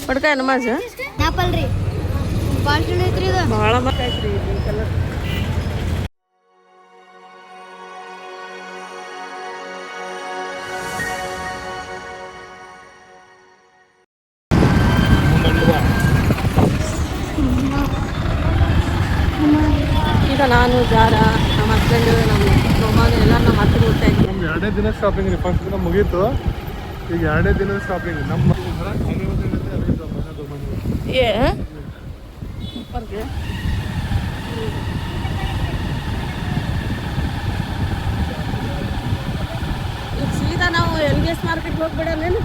ಪಡ್ಕಾಯ ನಮಾಜ್ ಆಪಲ್ ರೀ ಭಾಳ ಚಲೋ ಐತ್ರಿ ಇದು ಭಾಳ ಮಸ್ತ್ ಐತ್ರಿ ಇದು ಕಲರ್ ಈಗ ನಾನು ಜಾರ ನಮ್ಮ ಹಸ್ಬೆಂಡ್ ನಮ್ಮ ಮೊಮ್ಮಗ ಎಲ್ಲ ನಮ್ಮ ಹತ್ತಿರ ಹೋಗ್ತಾ ಇದ್ವಿ. ನಮ್ಮ 2ನೇ ದಿನ ಶಾಪಿಂಗ್ ರೀ. ಫಸ್ಟ್ ದಿನ ಮುಗೀತು, ಈಗ 2ನೇ ದಿನದ ಶಾಪಿಂಗ್. ನಮ್ಮ ಏ ಬರ್ಗೆ ಈಗ ಸೀದಾ ನಾವು LBS ಮಾರ್ಕೆಟ್ಗೆ ಹೋಗ್ಬಿಡಲ್ಲೇನು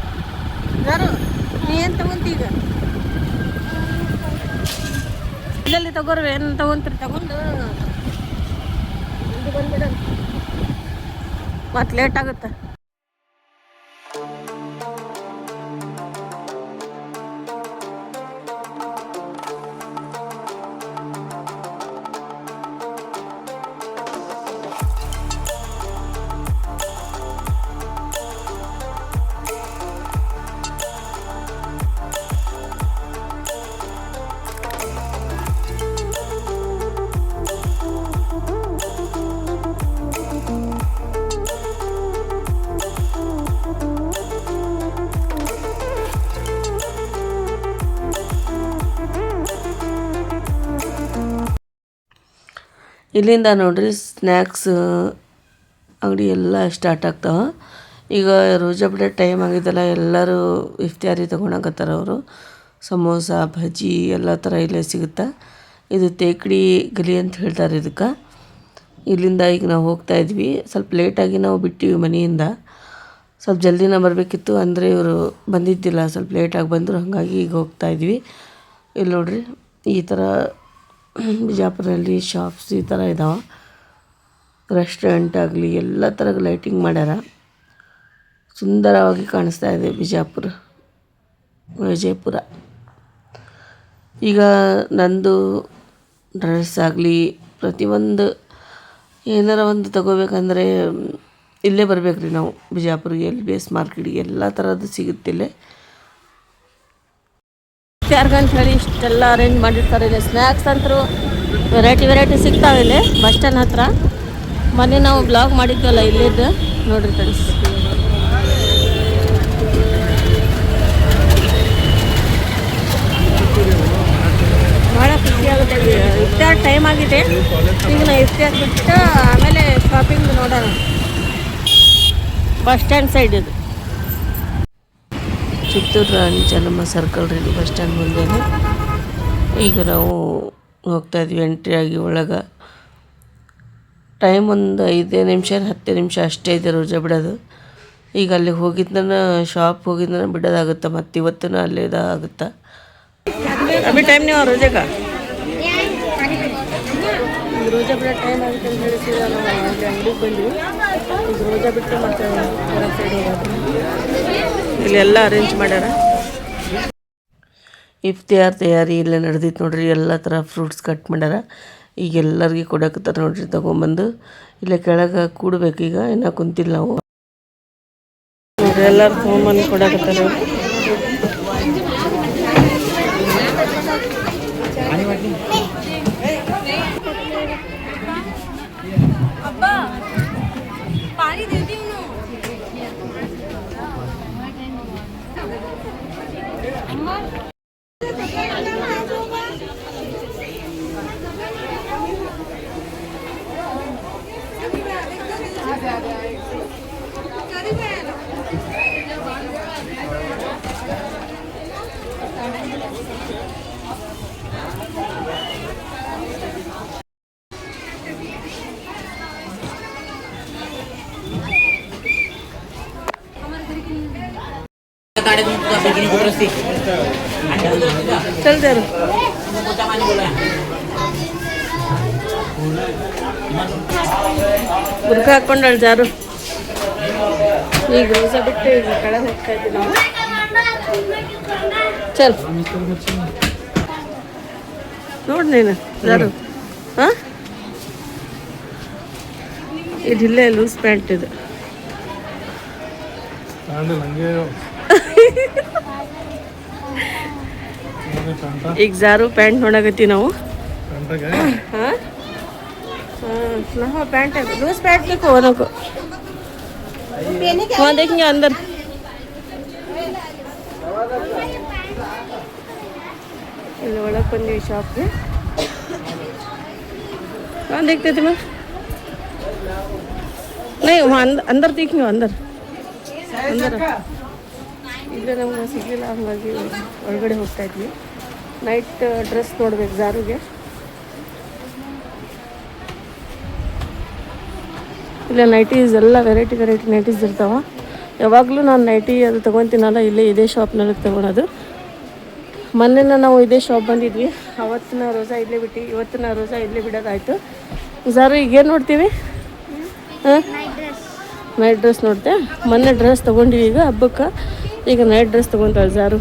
ಯಾರು ನೀ ಏನು ತಗೊಂತಿ ಈಗ ಇಲ್ಲಲ್ಲಿ ತಗೋರ್ವಿ ಏನು ತಗೊಂತೀರಿ ತಗೊಂಡು ಇಲ್ಲಿ ಬಂದ್ಬಿಡ ಮತ್ತೆ ಲೇಟ್ ಆಗುತ್ತೆ. ಇಲ್ಲಿಂದ ನೋಡ್ರಿ ಸ್ನ್ಯಾಕ್ಸ್ ಅಂಗಡಿ ಎಲ್ಲ ಸ್ಟಾರ್ಟ್ ಆಗ್ತಾವೆ. ಈಗ ರೋಜಾ ಬಿಡೋ ಟೈಮ್ ಆಗಿದ್ದಲ್ಲ, ಎಲ್ಲರೂ ಇಫ್ತಿಯಾರಿ ತೊಗೊಳಕತ್ತಾರ. ಅವರು ಸಮೋಸ ಬಜ್ಜಿ ಎಲ್ಲ ಥರ ಇಲ್ಲೇ ಸಿಗುತ್ತೆ. ಇದು ತೇಕಡಿ ಗಲಿ ಅಂತ ಹೇಳ್ತಾರೆ ಇದಕ್ಕೆ. ಇಲ್ಲಿಂದ ಈಗ ನಾವು ಹೋಗ್ತಾ ಇದ್ವಿ. ಸ್ವಲ್ಪ ಲೇಟಾಗಿ ನಾವು ಬಿಟ್ಟಿವಿ ಮನೆಯಿಂದ. ಸ್ವಲ್ಪ ಜಲ್ದಿನ ಬರಬೇಕಿತ್ತು, ಅಂದರೆ ಇವರು ಬಂದಿದ್ದಿಲ್ಲ, ಸ್ವಲ್ಪ ಲೇಟಾಗಿ ಬಂದರು. ಹಾಗಾಗಿ ಈಗ ಹೋಗ್ತಾ ಇದ್ವಿ. ಇಲ್ಲಿ ನೋಡ್ರಿ ಈ ಥರ ಬಿಜಾಪುರಲ್ಲಿ ಶಾಪ್ಸ್ ಈ ಥರ ಇದ್ದಾವೆ. ರೆಸ್ಟೋರೆಂಟ್ ಆಗಲಿ ಎಲ್ಲ ಥರದ ಲೈಟಿಂಗ್ ಮಾಡ್ಯಾರ. ಸುಂದರವಾಗಿ ಕಾಣಿಸ್ತಾ ಇದೆ ವಿಜಯಪುರ. ಈಗ ನಂದು ಡ್ರೆಸ್ ಆಗಲಿ ಪ್ರತಿಯೊಂದು ಏನಾರ ಒಂದು ತಗೋಬೇಕಂದ್ರೆ ಇಲ್ಲೇ ಬರ್ಬೇಕು ರೀ ನಾವು ಬಿಜಾಪುರಿಗೆ. LBS ಮಾರ್ಕೆಟಿಗೆ ಎಲ್ಲ ಥರದ್ದು ಸಿಗುತ್ತಿಲ್ಲೇ. ಯಾರಿಗಂತ ಹೇಳಿ ಇಷ್ಟೆಲ್ಲ ಅರೇಂಜ್ ಮಾಡಿರ್ತಾರೆ. ಇಲ್ಲಿ ಸ್ನ್ಯಾಕ್ಸ್ ಅಂತರೂ ವೆರೈಟಿ ಸಿಗ್ತಾವೆ ಇಲ್ಲಿ ಬಸ್ ಸ್ಟ್ಯಾಂಡ್ ಹತ್ರ. ಮೊನ್ನೆ ನಾವು ಬ್ಲಾಗ್ ಮಾಡಿದ್ವಲ್ಲ ಇಲ್ಲಿದ್ದು ನೋಡ್ರಿ ಫ್ರೆಂಡ್ಸ್. ಭಾಳ ಖುಷಿ ಆಗುತ್ತೆ. ಇಫ್ತಾರ್ ಟೈಮ್ ಆಗಿದೆ. ಈಗ ನಾವು ಇಫ್ತಾರ್ ಬಿಟ್ಟು ಆಮೇಲೆ ಶಾಪಿಂಗ್ ನೋಡೋಣ. ಬಸ್ ಸ್ಟ್ಯಾಂಡ್ ಸೈಡ್ ಇದು ಚಿತ್ತೂರು ರಾಣಿ ಚೆನ್ನಮ್ಮ ಸರ್ಕಲ್ ರೀ, ಬಸ್ ಸ್ಟ್ಯಾಂಡ್ ಮುಂದೆನೇ. ಈಗ ನಾವು ಹೋಗ್ತಾ ಇದ್ವಿ ಎಂಟ್ರಿ ಆಗಿ ಒಳಗೆ. ಟೈಮ್ ಒಂದು 5 ನಿಮಿಷ 10 ನಿಮಿಷ ಅಷ್ಟೇ ಇದೆ ರೋಜಾ ಬಿಡೋದು. ಈಗ ಅಲ್ಲಿ ಹೋಗಿದ್ದನ ಶಾಪ್ ಹೋಗಿದ್ದನ ಬಿಡೋದಾಗುತ್ತೆ. ಮತ್ತು ಇವತ್ತೂ ಅಲ್ಲೇ ಇದಾಗುತ್ತೆ. ಅಭಿ ಟೈಮ್ ನೀವು ರೋಜಾಗ ಈಗ ರೋಜಾ ಬಿಡೋ ಟೈಮ್ ಆಗುತ್ತೆ ಅಂತ ಹೇಳ್ತೀವಿ. ನಾವು ಅಲ್ಲಿ ಅಂಗಡಿಗೆ ಬಂದ್ವಿ. ಈಗ ರೋಜಾ ಬಿಟ್ಟು ಮತ್ತು ಹೊರ ಸೈಡ್ ಹೋಗೋದು. ಇಲ್ಲೆಲ್ಲ ಅರೇಂಜ್ ಮಾಡ್ಯಾರ. ಇಫ್ತಿಯಾರ್ ತಯಾರಿ ಇಲ್ಲೇ ನಡೆದಿತ್ತು ನೋಡ್ರಿ. ಎಲ್ಲ ಥರ ಫ್ರೂಟ್ಸ್ ಕಟ್ ಮಾಡ್ಯಾರ. ಈಗ ಎಲ್ಲರಿಗೆ ಕೊಡಕತ್ತಾರೆ ನೋಡ್ರಿ ತೊಗೊಂಬಂದು. ಇಲ್ಲೇ ಕೆಳಗೆ ಕೂಡ್ಬೇಕು. ಈಗ ಇನ್ನೂ ಕುಂತಿಲ್ಲ ನಾವು ನೋಡ್ರಿ. ಎಲ್ಲರೂ ತೊಗೊಂಬಂದು ಕೊಡಕತ್ತಾರೆ. चल दे ಬುರ್ಕ ಹಾಕೊಂಡಳು ಜಾರು. ಈಗ ರೋಜಾ ಬಿಟ್ಟು ಈಗ ಕೆಳಗೆ ಹೋಗ್ತಾ ಇದ್ದೀವಿ ನಾವು. ಚಲ್ ನೋಡಿ ನೀನು ಜಾರು. ಹಾಂ ಇದಿಲ್ಲೇ ಲೂಸ್ ಪ್ಯಾಂಟ್ ಇದು. ನೋಡ್ರಿ ಪ್ಯಾಂಟ ಈಗ ಜಾರು ಪ್ಯಾಂಟ್ ನೋಡಕತ್ತೀವಿ ನಾವು. ಪ್ಯಾಂಟಾಗೆ ಹಾಂ ಹಾಂ ಪ್ಯಾಂಟ್ ಲೂಸ್ ಪ್ಯಾಂಟ್ देखो उनको वहाँ देखेंगे अंदर. ಇಲ್ಲಿ ಒಳಗೆ ಬಂದೀವಿ ಶಾಪ್ಗೆ. कहाँ देखते थे मैं नहीं वहाँ अंदर देखेंगे अंदर ಈಗ ನಮ್ಗೆ ಸಿಗಲಿಲ್ಲ, ಹಂಗಾಗಿ ಒಳಗಡೆ ಹೋಗ್ತಾ ಇದ್ವಿ. ನೈಟ್ ಡ್ರೆಸ್ ನೋಡ್ಬೇಕು ಜಾರುಗೆ. ಇಲ್ಲ ನೈಟೀಸ್ ಎಲ್ಲ ವೆರೈಟಿ ನೈಟೀಸ್ ಇರ್ತಾವೆ. ಯಾವಾಗಲೂ ನಾನು ನೈಟಿ ಅದು ತೊಗೊತೀನಲ್ಲ, ಇಲ್ಲೇ ಇದೇ ಶಾಪ್ನಲ್ಲಿ ತೊಗೊಳೋದು. ಮೊನ್ನೆ ನಾವು ಇದೇ ಶಾಪ್ ಬಂದಿದ್ವಿ. ಅವತ್ತಿನ ರೋಜಾ ಇಲ್ಲೇ ಬಿಟ್ಟು ಇವತ್ತಿನ ರೋಜಾ ಇಲ್ಲೇ ಬಿಡೋದಾಯಿತು. ಜಾರು ಈಗೇನು ನೋಡ್ತೀವಿ? ಹಾಂ ನೈಟ್ ಡ್ರೆಸ್ ನೋಡ್ತೆ. ಮೊನ್ನೆ ಡ್ರೆಸ್ ತೊಗೊಂಡಿವಿ, ಈಗ ಹಬ್ಬಕ್ಕೆ. ಈಗ ನೈಟ್ ಡ್ರೆಸ್ ತೊಗೊತಾಳೆ ಜಾರು.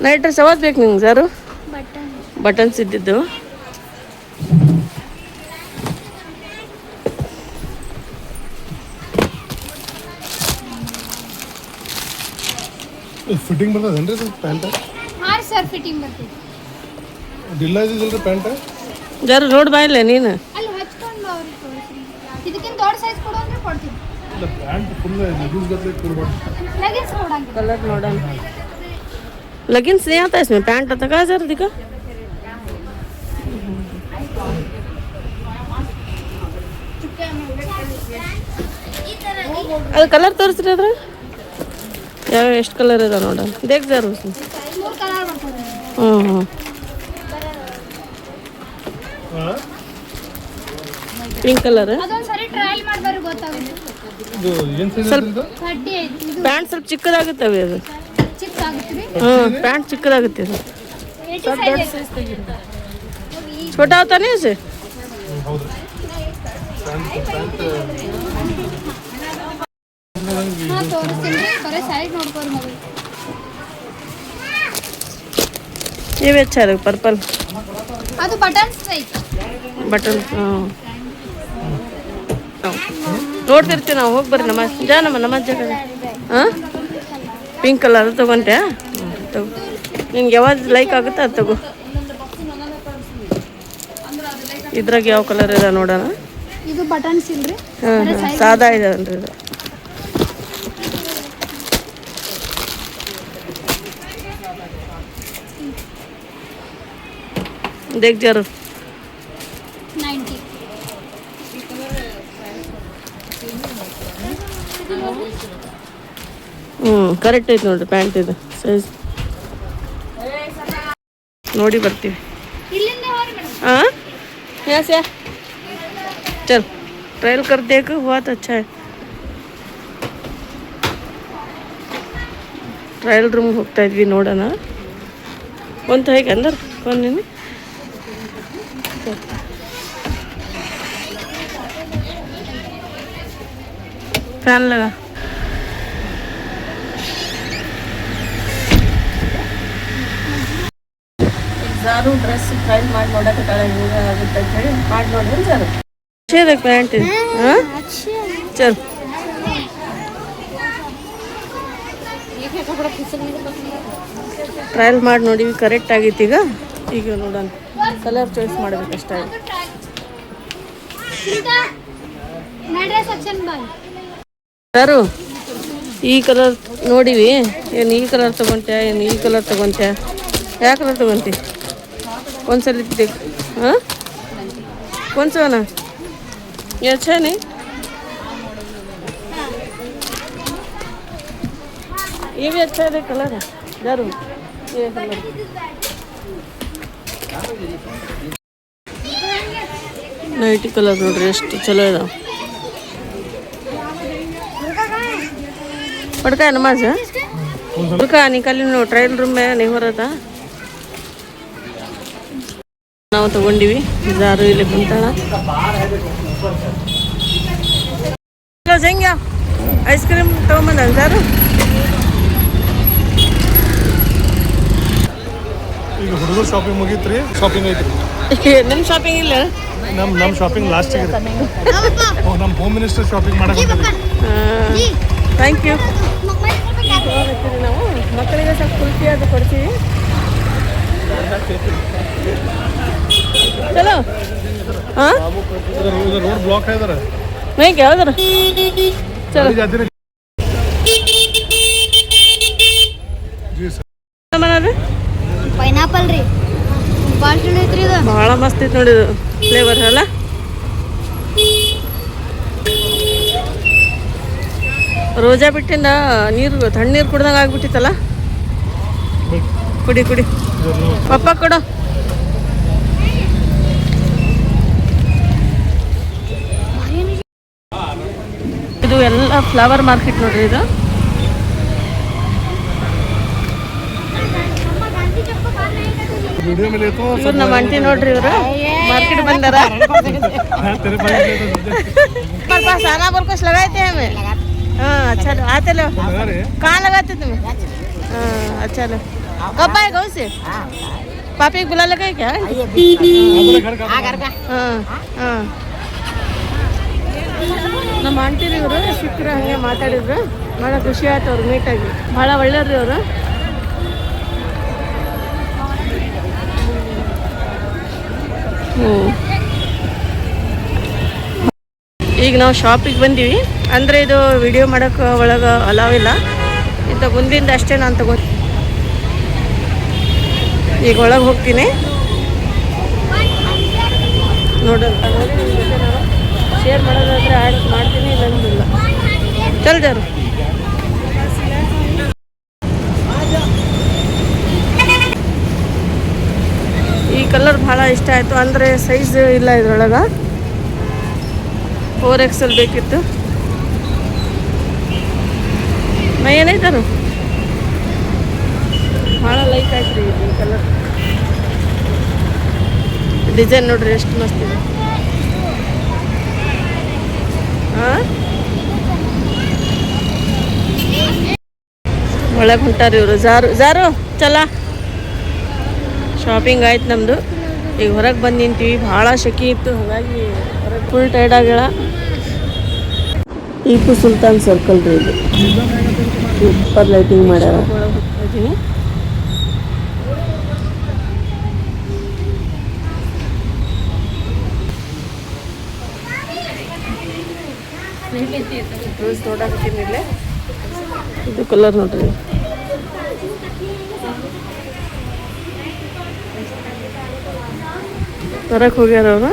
ನೈಟ್ ಡ್ರೆಸ್ ಯಾವತ್ತು ಬೇಕು ನಿಂಗೆ ಜಾರು? ಬಟನ್ಸ್ ಇದ್ದಿದ್ದು. ಫಿಟ್ಟಿಂಗ್ ಬರ್ತದೇನ್ರಿ ಇದು ಪ್ಯಾಂಟ್? ಹಾಂ ಸರ್ ಫಿಟ್ಟಿಂಗ್ ಬರ್ತದೆ. ಡಿಲ್ಲ ಇದ್ದಿಲ್ರಿ ಪ್ಯಾಂಟ್? ಜಾರು ನೋಡ್ ಬಾಯಿಲ್ಲ ನೀನು. ಅಲ್ಲಿ ಹಚ್ಕೊಂಡು ಅವ್ರಿಗೆ ತೋರಿಸ್ರಿ. ಇದಕ್ಕಿಂತ ದೊಡ್ಡ ಸೈಜ್ ಕೊಡು ಅಂದ್ರೆ ಕೊಡ್ತೀವಿ. ಇಲ್ಲ ಪ್ಯಾಂಟ್ ಫುಲ್ ಲಗೇಜ್ ಗಟ್ಟಲೆ ಕೂರ್ಬಾರ್ದು. ಲಗೇಜ್ ಕೊಡಂಗಿಲ್ಲ. कलर मॉडल लेगिंग्स नहीं आता इसमें, पैंट आता कहाँ जरा दिखा. ಅದು ಕಲರ್ ತೋರಿಸ್ರಿ ಅದ್ರ ಯಾವ ಎಷ್ಟು ಕಲರ್ ಇದೆ ನೋಡ. ದೇख जरा उसमें. 3 ಕಲರ್ ಬರ್ತದೆ. ಹ್ಞೂ ಹಾಂ ಪಿಂಕ್ ಕಲರ್. ಅದೊಂದು ಸರಿ ಟ್ರಯಲ್ ಮಾಡ್ಬಾರಿ ಗೊತ್ತಾಗುತ್ತೆ. ಇದು ಏನು ಸೈಜ್ ಸ್ವಲ್ಪ ಇದು? 30 ಐತಿ. ಇದು ಪ್ಯಾಂಟ್ ಸ್ವಲ್ಪ ಚಿಕ್ಕದಾಗುತ್ತವೆ ಅದು. ಚಿಕ್ಕ ಆಗುತ್ತೆ ರೀ. ಹ್ಞೂ ಪ್ಯಾಂಟ್ ಚಿಕ್ಕದಾಗುತ್ತೆ ಅದು. 80 ಸೈಜ್ ಐತಿ. छोटा होता नहीं उसे. ಹೌದು ಪ್ಯಾಂಟ್ ಹಾಂ ತೋರಿಸ್ತೀನಿ ರೀ. ಬರೀ ಸೈಜ್ ನೋಡ್ಕೊರಿ ಮಗಳು. ये भी अच्छा है पर्पल ಅದು ಬಟನ್ಸ್ ಐತಿ. ಬಟನ್. ಹಾಂ ನೋಡ್ತಿರ್ತೀವಿ ನಾವು. ಹೋಗಿ ಬರ್ರಿ ನಮಾಜ್ ನಮಾಜ್ ಜಾಗ. ಹಾಂ ಪಿಂಕ್ ಕಲರ್ ಅದು ತೊಗೊಂತೆ. ತಗೋ ನಿನ್ಗೆ ಯಾವ್ದು ಲೈಕ್ ಆಗುತ್ತೆ ಅದು ತಗೋ. ಇದ್ರಾಗ ಯಾವ ಕಲರ್ ಇದೆ ನೋಡೋಣ. ಇದು ಬಟನ್ಸ್ ಇಲ್ರಿ. ಹಾಂ ಹಾಂ ಸಾದಾ ಇದೆ ಅನ್ರಿ ಇದು. देख जरूर 90. ಕರೆಕ್ಟ್ ಐತೆ ನೋಡ್ರಿ ಪ್ಯಾಂಟ್ ಇದು ಸೈಜ್. ನೋಡಿ ಬರ್ತೀವಿ. ಇಲ್ಲಿಂದ ಹೋರಿ ಮೇಡಮ್. हाँ यहाँ से चल ट्रायल कर देख बहुत अच्छा है. ಟ್ರಯಲ್ ರೂಮ್ಗೆ ಹೋಗ್ತಾ ಇದ್ವಿ ನೋಡೋಣ. ಒಂದು ಹೇಗೆ ಅಂದರ್ ಕೊಂದೇನೆ ಫ್ಯಾನ್ ಲಗ. ಜಾರು ಡ್ರೆಸ್ ಟ್ರಯಲ್ ಮಾಡಿ ನೋಡಕತ್ತಾಳೆ ಹೆಂಗೆ ಆಗುತ್ತೆ ಅಂತ ಹೇಳಿ ಮಾಡಿ ನೋಡಿದ್ರೆ ಜಾರು ಚೇದ ಪ್ಯಾಂಟ್. ಹಾಂ ಚಲ್ ಟ್ರಯಲ್ ಮಾಡಿ ನೋಡಿವಿ, ಕರೆಕ್ಟ್ ಆಗೈತಿ. ಈಗ ನೋಡೋಣ ಕಲರ್ ಚಾಯ್ಸ್ ಮಾಡ್ಬೇಕಷ್ಟೇ. ಯಾರು ಈ ಕಲರ್ ನೋಡಿವಿ. ಏನು ಈ ಕಲರ್ ತೊಗೊಂತ್ಯಾ, ಏನು ಈ ಕಲರ್ ತೊಗೊಂತ್ಯಾ, ಯಾವ ಕಲರ್ ತೊಗೊಂತಿ? ಒಂದ್ಸಲ देख. हाँ कौन सा वाला? ये अच्छा नहीं? ये भी अच्छा है कलर है जरूर. ये कलर ನೈಟಿ ಕಲರ್ ನೋಡ್ರಿ ಎಷ್ಟು ಚಲೋ ಇದಾವ. पड़का है नमाज? पड़का निकाली नो ट्रायल रूम में नहीं हो रहा था. ನಾವು ತಗೊಂಡಿವಿ. ಜಾರು ಇಲ್ಲಿ ಕುಂತಾಳ. ಹೆಂಗ ಐಸ್ ಕ್ರೀಮ್ ತಗೊಂಬಂದ ಜಾರು. ಈಗ ಹುಡುಗರು ಶಾಪಿಂಗ್ ಮುಗೀತ್ರಿ, ಶಾಪಿಂಗ್ ಐತ್ರಿ. ನಿಮ್ಮ ಶಾಪಿಂಗ್ ಇಲ್ಲ? ನಮ್ಮ ಶಾಪಿಂಗ್ ಲಾಸ್ಟಿಗೆ ನಮ್ಮ ಹೋಮ್ ಮಿನಿಸ್ಟರ್ ಶಾಪಿಂಗ್ ಮಾಡಕ್ಕೆ ಥ್ಯಾಂಕ್ ಯು. ನಾವು ಮಕ್ಕಳಿಗೆ ಸ್ವಲ್ಪ ಕುಲ್ಫಿ ಅದು ಕೊಡ್ತೀವಿ. ಚಲೋ ಹಾಂ ರೋಡ್ ಬ್ಲಾಕ್ ಆಗಿದಾರೆ ಹೇಗೆ ಯಾವ್ದಾರ ಚಲೋ ಪೈನಾಪಲ್ ರೀ ಭಾಳ ಚಲೋ ಐತ್ರಿ ಇದು. ಭಾಳ ಮಸ್ತ್ ಐತೆ ನೋಡಿ ಇದು ಫ್ಲೇವರ್ ಅಲ್ಲ. ರೋಜಾ ಬಿಟ್ಟಿಂದ ನೀರು ತಣ್ಣೀರು ಕುಡ್ದಂಗೆ ಆಗ್ಬಿಟ್ಟಿತ್ತಲ್ಲ. ಕುಡಿ ಕುಡಿ ಪಪ್ಪ ಕೊಡು. ಇದು ಎಲ್ಲ ಫ್ಲವರ್ ಮಾರ್ಕೆಟ್ ನೋಡ್ರಿ ಇದು. ಇವ್ರು ನಮ್ಮ ಆಂಟಿ ನೋಡ್ರಿ, ಇವರು ಮಾರ್ಕೆಟ್ ಬಂದಾರ. साना बोल कुछ लगाए थे हमें. हाँ अच्छा आते लो कहाँ लगाते तुम्हें? हाँ अच्छा लो. कब आए गाँव से? पापी को बुला लगा क्या? हाँ हाँ ನಮ್ಮ ಆಂಟಿರಿ ಇವರು ಶಿಕ್ಷಕರು ಹಂಗೆ ಮಾತಾಡಿದ್ರು. ಭಾಳ ಖುಷಿ ಆಯ್ತು ಅವ್ರು ಮೀಟಾಗಿ. ಭಾಳ ಒಳ್ಳೆಯವ್ರಿ ಅವರು. ಈಗ ನಾವು ಶಾಪಿಗೆ ಬಂದೀವಿ. ಅಂದರೆ ಇದು ವಿಡಿಯೋ ಮಾಡೋಕ್ಕೆ ಒಳಗೆ ಅಲಾವಿಲ್ಲ. ಇಂಥ ಮುಂದಿಂದ ಅಷ್ಟೇ ನಾನು ತಗೋತೀನಿ. ಈಗ ಒಳಗೆ ಹೋಗ್ತೀನಿ ನೋಡೋಂತ ನೋಡಿ ನಿಮ್ಮ ಜೊತೆ ನಾನು ಶೇರ್ ಮಾಡೋದಾದರೆ ಆ್ಯಡ್ ಮಾಡ್ತೀನಿ, ಇಲ್ಲಂದಿಲ್ಲ. ಚಲ್ದಾರು ಈ ಕಲರ್ ಭಾಳ ಇಷ್ಟ ಆಯಿತು. ಅಂದರೆ ಸೈಜ್ ಇಲ್ಲ ಇದ್ರೊಳಗೆ. 4XL ಬೇಕಿತ್ತು. ಮೈ ಏನೈತಾರು ಭಾಳ ಲೈಕ್ ಆಯ್ತು ರೀ ಈ ಕಲರ್. ಡಿಸೈನ್ ನೋಡ್ರಿ ಎಷ್ಟು ಮಸ್ತ್ ಇದೆ. ಹಾಂ ಒಳಗೆ ಹೊಂಟಾರಿ ಇವರು. ಜಾರು ಚಲ. ಶಾಪಿಂಗ್ ಆಯ್ತು ನಮ್ಮದು. ಈಗ ಹೊರಗೆ ಬಂದು ನಿಂತೀವಿ. ಭಾಳ ಶೆಕೆ ಇತ್ತು, ಹಾಗಾಗಿ ಹೊರಗೆ ಫುಲ್ ಟೈರ್ಡ್ ಆಗ್ಯಾಳ. ಟಿಪ್ಪು ಸುಲ್ತಾನ್ ಸರ್ಕಲ್ ರೀ ಇದು. ಸೂಪರ್ ಲೈಟಿಂಗ್ ಮಾಡ್ಯಾರ. ಹೋಗ್ತೀನಿ ಡ್ರೆಸ್ ನೋಡಾಕತ್ತೀನಿ ಇಲ್ಲೇ. ಇದು ಕಲರ್ ನೋಡ್ರಿ. ತರಕ್ಕೆ ಹೋಗ್ಯಾರ ಅವರು.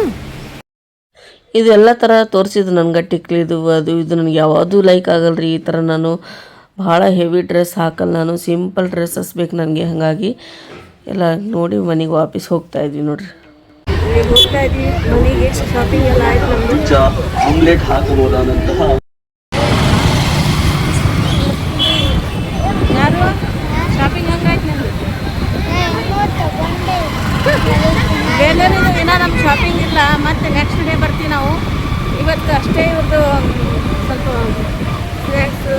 ಇದೆಲ್ಲ ಥರ ತೋರಿಸಿದ್ರು ನನಗೆ. ಟಿಕ್ಲಿದು ಅದು ಇದು ನನಗೆ ಯಾವುದೂ ಲೈಕ್ ಆಗಲ್ರಿ. ಈ ಥರ ನಾನು ಭಾಳ ಹೆವಿ ಡ್ರೆಸ್ ಹಾಕಲ್ಲ. ನಾನು ಸಿಂಪಲ್ ಡ್ರೆಸ್ಸಸ್ ಬೇಕು ನನಗೆ. ಹಾಗಾಗಿ ಎಲ್ಲ ನೋಡಿ ಮನೆಗೆ ವಾಪಸ್ ಹೋಗ್ತಾ ಇದ್ವಿ ನೋಡ್ರಿ. ಈಗ ಹೋಗ್ತಾ ಇದ್ವಿ ಮನೆಗೆ. ಶಾಪಿಂಗ್ ಎಲ್ಲ ಆಯ್ತು ನಮ್ಮದು. ಆಮ್ಲೆಟ್ ಹಾಕಬಹುದಾದಂತಹ ಯಾರು ಶಾಪಿಂಗ್ ಹಂಗಾಯ್ತು ನಮ್ಮದು. ಬೇಲೂರಿನ ಏನೋ ನಮ್ಮ ಶಾಪಿಂಗ್ ಇಲ್ಲ. ಮತ್ತು ನೆಕ್ಸ್ಟ್ ಡೇ ಬರ್ತೀವಿ ನಾವು. ಇವತ್ತು ಅಷ್ಟೇ ಇವ್ರದ್ದು ಸ್ವಲ್ಪ ಸ್ನ್ಯಾಕ್ಸು,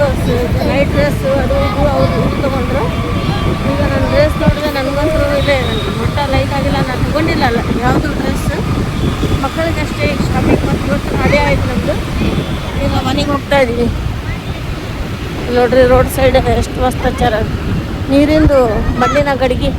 ನೈಟ್ ಡ್ರೆಸ್ಸು ಅದು ಇದು ಅವ್ರು ತೊಗೊಂಡ್ರು. ಈಗ ನನ್ನ ಡ್ರೆಸ್ ನೋಡಿದ್ರೆ ನನಗಂತೂ ಇದೆ ಒಟ್ಟ ಲೈಕ್ ಆಗಿಲ್ಲ. ನಾನು ತೊಗೊಂಡಿಲ್ಲ ಅಲ್ಲ ಯಾವುದು ಡ್ರೆಸ್. ಮಕ್ಕಳಿಗಷ್ಟೇ ಶಾಪಿಂಗ್ ಮತ್ತು ಅದೇ ಆಯ್ತು ನಮ್ಮದು. ಈಗ ಮನೆಗೆ ಹೋಗ್ತಾ ಇದ್ದೀವಿ ನೋಡ್ರಿ. ರೋಡ್ ಸೈಡ್ ಎಷ್ಟು ಮಸ್ತ್ ಹಚ್ಚಾರ. ನೀರಿಂದು ಮಣ್ಣಿನ ಗಡಿಗೆ.